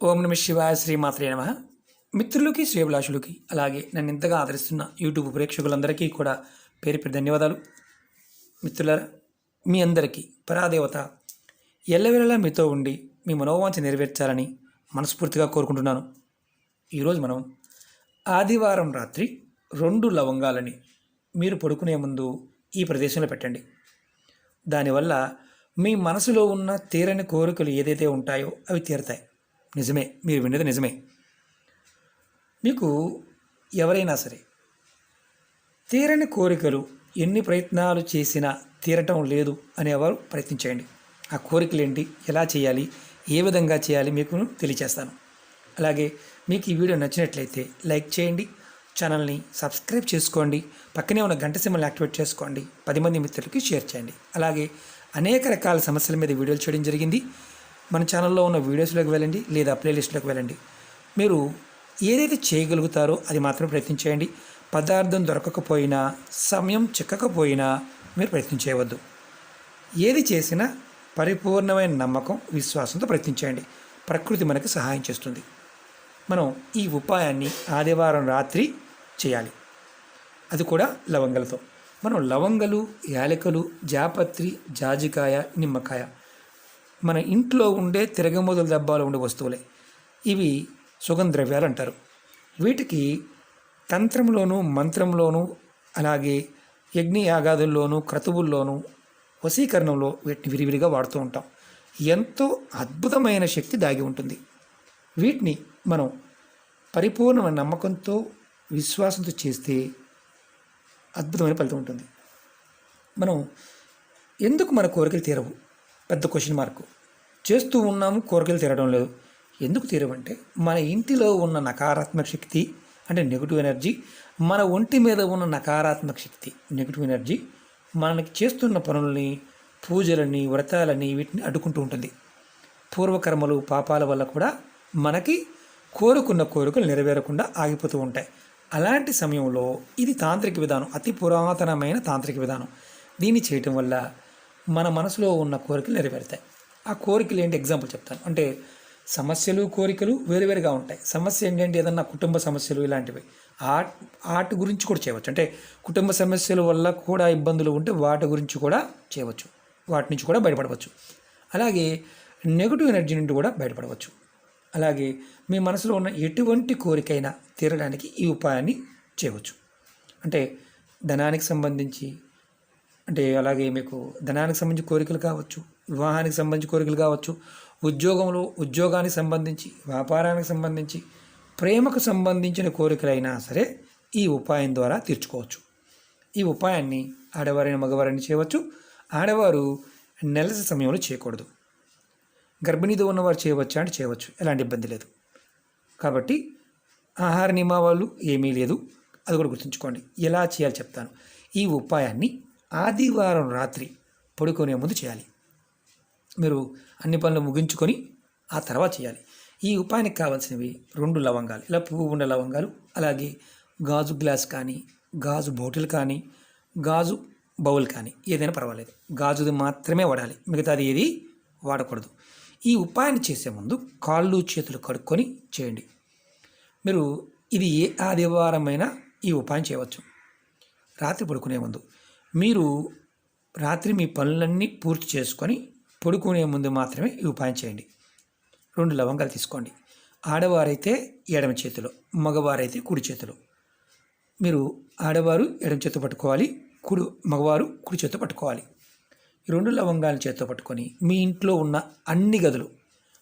ఓం నమ శివాయ శ్రీమాత్రే నమ. మిత్రులకి శ్రేభిలాషులకి అలాగే నన్ను ఇంతగా ఆదరిస్తున్న యూట్యూబ్ ప్రేక్షకులందరికీ కూడా పేరు పేరు ధన్యవాదాలు. మిత్రులారా, మీ అందరికీ పరాదేవత ఎల్లవేళలా మీతో ఉండి మీ మనోవాంఛ నెరవేర్చాలని మనస్ఫూర్తిగా కోరుకుంటున్నాను. ఈరోజు మనం ఆదివారం రాత్రి 2 లవంగాలని మీరు పడుకునే ముందు ఈ ప్రదేశంలో పెట్టండి. దానివల్ల మీ మనసులో ఉన్న తీరని కోరికలు ఏదైతే ఉంటాయో అవి తీరతాయి. నిజమే, మీరు విన్నది నిజమే. మీకు ఎవరైనా సరే తీరని కోరికలు ఎన్ని ప్రయత్నాలు చేసినా తీరటం లేదు అనేవారు ప్రయత్నించేయండి. ఆ కోరికలు ఏంటి, ఎలా చేయాలి, ఏ విధంగా చేయాలి మీకు తెలియచేస్తాను. అలాగే మీకు ఈ వీడియో నచ్చినట్లయితే లైక్ చేయండి, ఛానల్ని సబ్స్క్రైబ్ చేసుకోండి, పక్కనే ఉన్న గంట సింబల్ని యాక్టివేట్ చేసుకోండి, 10 మంది మిత్రులకి షేర్ చేయండి. అలాగే అనేక రకాల సమస్యల మీద వీడియోలు చేయడం జరిగింది. మన ఛానల్లో ఉన్న వీడియోస్లోకి వెళ్ళండి లేదా ప్లేలిస్ట్లోకి వెళ్ళండి. మీరు ఏదైతే చేయగలుగుతారో అది మాత్రం ప్రయత్నించేయండి. పదార్థం దొరకకపోయినా, సమయం చిక్కకపోయినా మీరు ప్రయత్నం చేయవద్దు. ఏది చేసినా పరిపూర్ణమైన నమ్మకం, విశ్వాసంతో ప్రయత్నించేయండి. ప్రకృతి మనకు సహాయం చేస్తుంది. మనం ఈ ఉపాయాన్ని ఆదివారం రాత్రి చేయాలి, అది కూడా లవంగలతో. మనం లవంగలు, యాలకులు, జాపత్రి, జాజికాయ, నిమ్మకాయ మన ఇంట్లో ఉండే తిరగమోదుల డబ్బాలో ఉండే వస్తువులే. ఇవి సుగంధ ద్రవ్యాలు అంటారు. వీటికి తంత్రంలోనూ మంత్రంలోనూ అలాగే యజ్ఞయాగాదుల్లోనూ క్రతువుల్లోనూ వశీకరణంలో వీటిని విరివిరిగా వాడుతూ ఉంటాం. ఎంతో అద్భుతమైన శక్తి దాగి ఉంటుంది. వీటిని మనం పరిపూర్ణమైన నమ్మకంతో, విశ్వాసంతో చేస్తే అద్భుతమైన ఫలితం ఉంటుంది. మనం ఎందుకు మన కోరికలు తీరవు? పెద్ద క్వశ్చన్ మార్క్. చేస్తూ ఉన్నాము, కోరికలు తీరడం లేదు. ఎందుకు తీరవంటే మన ఇంటిలో ఉన్న నకారాత్మక శక్తి అంటే నెగిటివ్ ఎనర్జీ, మన ఒంటి మీద ఉన్న నకారాత్మక శక్తి నెగిటివ్ ఎనర్జీ మనకి చేస్తున్న పనులని, పూజలని, వ్రతాలని వీటిని అడ్డుకుంటూ ఉంటుంది. పూర్వకర్మలు, పాపాల వల్ల కూడా మనకి కోరుకున్న కోరికలు నెరవేరకుండా ఆగిపోతూ ఉంటాయి. అలాంటి సమయంలో ఇది తాంత్రిక విధానం, అతి పురాతనమైన తాంత్రిక విధానం. దీన్ని చేయటం వల్ల మన మనసులో ఉన్న కోరికలు నెరవేరుతాయి. ఆ కోరికలు ఏంటి ఎగ్జాంపుల్ చెప్తాను. అంటే సమస్యలు, కోరికలు వేరువేరుగా ఉంటాయి. సమస్య ఏంటంటే ఏదన్నా కుటుంబ సమస్యలు ఇలాంటివి, వాటి గురించి కూడా చేయవచ్చు. అంటే కుటుంబ సమస్యల వల్ల కూడా ఇబ్బందులు ఉంటే వాటి గురించి కూడా చేయవచ్చు, వాటి నుంచి కూడా బయటపడవచ్చు. అలాగే నెగిటివ్ ఎనర్జీ నుండి కూడా బయటపడవచ్చు. అలాగే మీ మనసులో ఉన్న ఎటువంటి కోరికైనా తీరడానికి ఈ ఉపాయాన్ని చేయవచ్చు. అంటే ధనానికి సంబంధించి, అంటే అలాగే మీకు ధనానికి సంబంధించి కోరికలు కావచ్చు, వివాహానికి సంబంధించి కోరికలు కావచ్చు, ఉద్యోగానికి సంబంధించి, వ్యాపారానికి సంబంధించి, ప్రేమకు సంబంధించిన కోరికలైనా సరే ఈ ఉపాయం ద్వారా తీర్చుకోవచ్చు. ఈ ఉపాయాన్ని ఆడవారైన మగవారైనా చేయవచ్చు. ఆడవారు నెలసరి సమయంలో చేయకూడదు. గర్భిణీతో ఉన్నవారు చేయవచ్చా అంటే చేయవచ్చు, ఎలాంటి ఇబ్బంది లేదు. కాబట్టి ఆహార నియమాలు ఏమీ లేదు, అది కూడా గుర్తుంచుకోండి. ఎలా చేయాలి చెప్తాను. ఈ ఉపాయాన్ని ఆదివారం రాత్రి పడుకునే ముందు చేయాలి. మీరు అన్ని పనులు ముగించుకొని ఆ తర్వాత చేయాలి. ఈ ఉపాయానికి కావాల్సినవి 2 లవంగాలు, ఇలా పువ్వు ఉన్న లవంగాలు, అలాగే గాజు గ్లాస్ కానీ, గాజు బాటిల్ కానీ, గాజు బౌల్ కానీ ఏదైనా పర్వాలేదు. గాజుది మాత్రమే వాడాలి, మిగతాది ఏది వాడకూడదు. ఈ ఉపాయాన్ని చేసే ముందు కాళ్ళు చేతులు కడుక్కొని చేయండి. మీరు ఇది ఏ ఆదివారమైనా ఈ ఉపాయం చేయవచ్చు. రాత్రి పడుకునే ముందు మీరు రాత్రి మీ పనులన్నీ పూర్తి చేసుకొని పడుకునే ముందు మాత్రమే ఈ ఉపాయం చేయండి. 2 లవంగాలు తీసుకోండి. ఆడవారైతే ఎడమ చేతిలో, మగవారైతే కుడి చేతిలో. మీరు ఆడవారు ఎడమ చేతితో పట్టుకోవాలి, మగవారు కుడి చేతితో పట్టుకోవాలి. ఈ 2 లవంగాలను చేతితో పట్టుకొని మీ ఇంట్లో ఉన్న అన్ని గదులు,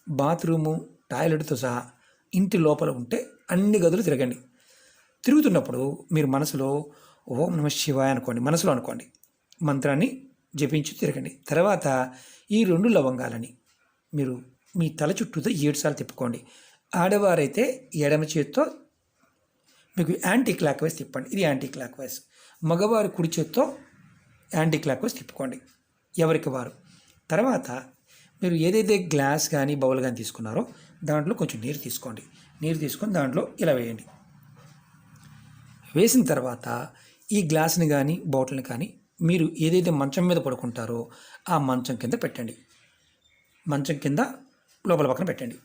బాత్రూము, టాయిలెట్తో సహా ఇంటి లోపల ఉంటే అన్ని గదులు తిరగండి. తిరుగుతున్నప్పుడు మీరు మనసులో ఓం నమ శివాయ అనుకోండి, మనసులో అనుకోండి, మంత్రాన్ని జపించి తిరగండి. తర్వాత ఈ 2 లవంగాలని మీరు మీ తల చుట్టూతో 7 సార్లు తిప్పుకోండి. ఆడవారైతే ఎడమ చేతితో మీకు యాంటీ క్లాక్ వైజ్ తిప్పండి, ఇది యాంటీ క్లాక్ వైజ్. మగవారు కుడి చేతితో యాంటీ క్లాక్ వైజ్ తిప్పుకోండి, ఎవరికి వారు. తర్వాత మీరు ఏదైతే గ్లాస్ కానీ బౌల్ కానీ తీసుకున్నారో దాంట్లో కొంచెం నీరు తీసుకోండి. నీరు తీసుకొని దాంట్లో ఇలా వేయండి. వేసిన తర్వాత ఈ గ్లాస్ని కానీ బాటిల్ని కానీ మీరు ఏదైతే మంచం మీద పడుకుంటారో ఆ మంచం కింద పెట్టండి. మంచం కింద లోపల పక్కన పెట్టండి.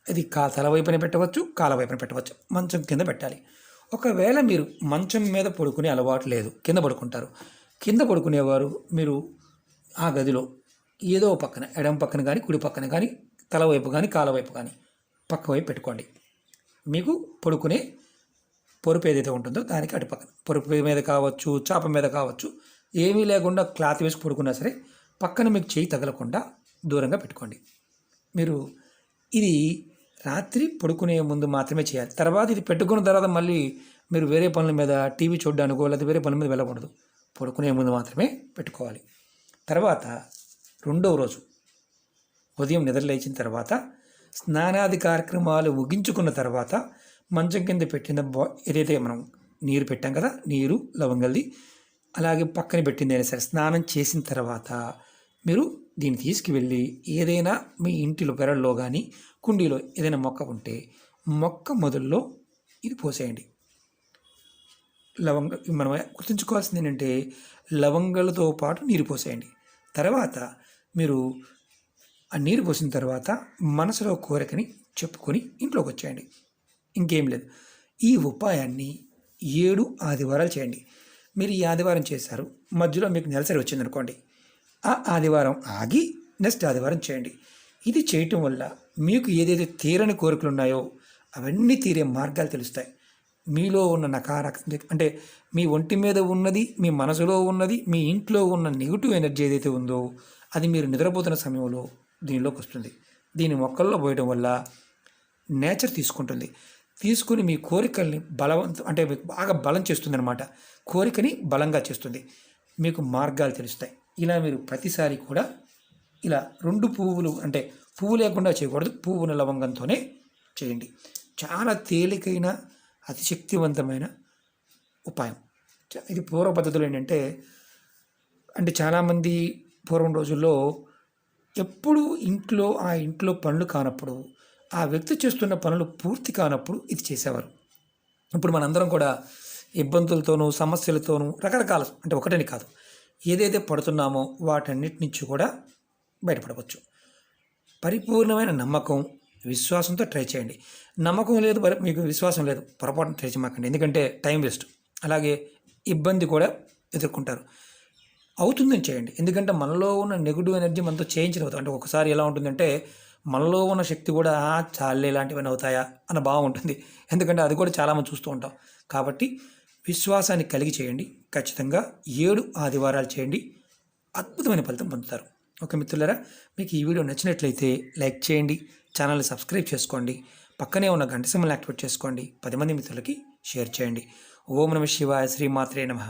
ఇది తల వైపున పెట్టవచ్చు, కాల వైపున పెట్టవచ్చు. మంచం కింద పెట్టాలి. ఒకవేళ మీరు మంచం మీద పడుకునే అలవాటు లేదు, కింద పడుకుంటారు. కింద పడుకునేవారు మీరు ఆ గదిలో ఏదో పక్కన, ఎడమ పక్కన కానీ కుడి పక్కన కానీ, తల వైపు కానీ కాల వైపు కానీ పక్క వైపు పెట్టుకోండి. మీకు పడుకునే పొరుపు ఏదైతే ఉంటుందో దానికి అటు పక్కన, పొరుపు మీద కావచ్చు, చాప మీద కావచ్చు, ఏమీ లేకుండా క్లాత్ వేసి పడుకున్నా సరే పక్కన మీకు చేయి తగలకుండా దూరంగా పెట్టుకోండి. మీరు ఇది రాత్రి పడుకునే ముందు మాత్రమే చేయాలి. తర్వాత ఇది పెట్టుకున్న తర్వాత మళ్ళీ మీరు వేరే పనుల మీద, టీవీ చూడడానికో లేదా వేరే పనుల మీద వెళ్ళకూడదు. పడుకునే ముందు మాత్రమే పెట్టుకోవాలి. తర్వాత రెండవ రోజు ఉదయం నిద్ర లేచిన తర్వాత స్నానాది కార్యక్రమాలు ముగించుకున్న తర్వాత మంచం కింద పెట్టిన ఏదైతే మనం నీరు పెట్టాం కదా, నీరు లవంగల్ది, అలాగే పక్కన పెట్టింది అయినా సరే స్నానం చేసిన తర్వాత మీరు దీన్ని తీసుకువెళ్ళి ఏదైనా మీ ఇంటిలో పెరల్లో కానీ కుండీలో ఏదైనా మొక్క ఉంటే మొక్క మొదల్లో ఇది పోసేయండి. మనం గుర్తుంచుకోవాల్సింది ఏంటంటే లవంగాలతో పాటు నీరు పోసేయండి. తర్వాత మీరు ఆ నీరు పోసిన తర్వాత మనసులో కోరికని చెప్పుకొని ఇంట్లోకి వచ్చేయండి. ఇంకేం లేదు. ఈ ఉపాయాన్ని 7 ఆదివారాలు చేయండి. మీరు ఈ ఆదివారం చేశారు, మధ్యలో మీకు నెలసరి వచ్చిందనుకోండి, ఆ ఆదివారం ఆగి నెక్స్ట్ ఆదివారం చేయండి. ఇది చేయటం వల్ల మీకు ఏదైతే తీరని కోరికలు ఉన్నాయో అవన్నీ తీరే మార్గాలు తెలుస్తాయి. మీలో ఉన్న నకారాత్మక అంటే మీ ఒంటి మీద ఉన్నది, మీ మనసులో ఉన్నది, మీ ఇంట్లో ఉన్న నెగిటివ్ ఎనర్జీ ఏదైతే ఉందో అది మీరు నిద్రపోతున్న సమయంలో దీనిలోకి వస్తుంది. దీని మొక్కల్లో పోయడం వల్ల నేచర్ తీసుకుంటుంది. తీసుకుని మీ కోరికల్ని అంటే మీకు బాగా బలం చేస్తుంది అనమాట. కోరికని బలంగా చేస్తుంది. మీకు మార్గాలు తెలుస్తాయి. ఇలా మీరు ప్రతిసారి కూడా ఇలా 2 పువ్వులు, అంటే పువ్వు లేకుండా చేయకూడదు, పువ్వున లవంగంతోనే చేయండి. చాలా తేలికైన అతి శక్తివంతమైన ఉపాయం. ఇది పూర్వ పద్ధతులు ఏంటంటే, చాలామంది పూర్వం రోజుల్లో ఎప్పుడు ఆ ఇంట్లో పనులు కానప్పుడు, ఆ వ్యక్తి చేస్తున్న పనులు పూర్తి కానప్పుడు ఇది చేసేవారు. ఇప్పుడు మనందరం కూడా ఇబ్బందులతోనూ సమస్యలతోనూ రకరకాల, ఒకటని కాదు, ఏదైతే పడుతున్నామో వాటన్నిటి నుంచి కూడా బయటపడవచ్చు. పరిపూర్ణమైన నమ్మకం, విశ్వాసంతో ట్రై చేయండి. నమ్మకం లేదు, మీకు విశ్వాసం లేదు, పొరపాటున ట్రై చేయమాకండి. ఎందుకంటే టైం వేస్ట్, అలాగే ఇబ్బంది కూడా ఎదుర్కొంటారు. అవుతుందని చేయండి. ఎందుకంటే మనలో ఉన్న నెగిటివ్ ఎనర్జీ మనతో చేయించలేదు. ఒకసారి ఎలా ఉంటుందంటే మనలో ఉన్న శక్తి కూడా చాలే ఇలాంటివన్నీ అవుతాయా అన్న భావం ఉంటుంది. ఎందుకంటే అది కూడా చాలామంది చూస్తూ ఉంటాం. కాబట్టి విశ్వాసాన్ని కలిగి చేయండి. ఖచ్చితంగా 7 ఆదివారాలు చేయండి. అద్భుతమైన ఫలితం పొందుతారు. ఓకే మిత్రులారా, మీకు ఈ వీడియో నచ్చినట్లయితే లైక్ చేయండి, ఛానల్ని సబ్స్క్రైబ్ చేసుకోండి, పక్కనే ఉన్న గంట సింబల్ని యాక్టివేట్ చేసుకోండి, 10 మంది మిత్రులకి షేర్ చేయండి. ఓం నమః శివాయ, శ్రీమాత్రే నమః.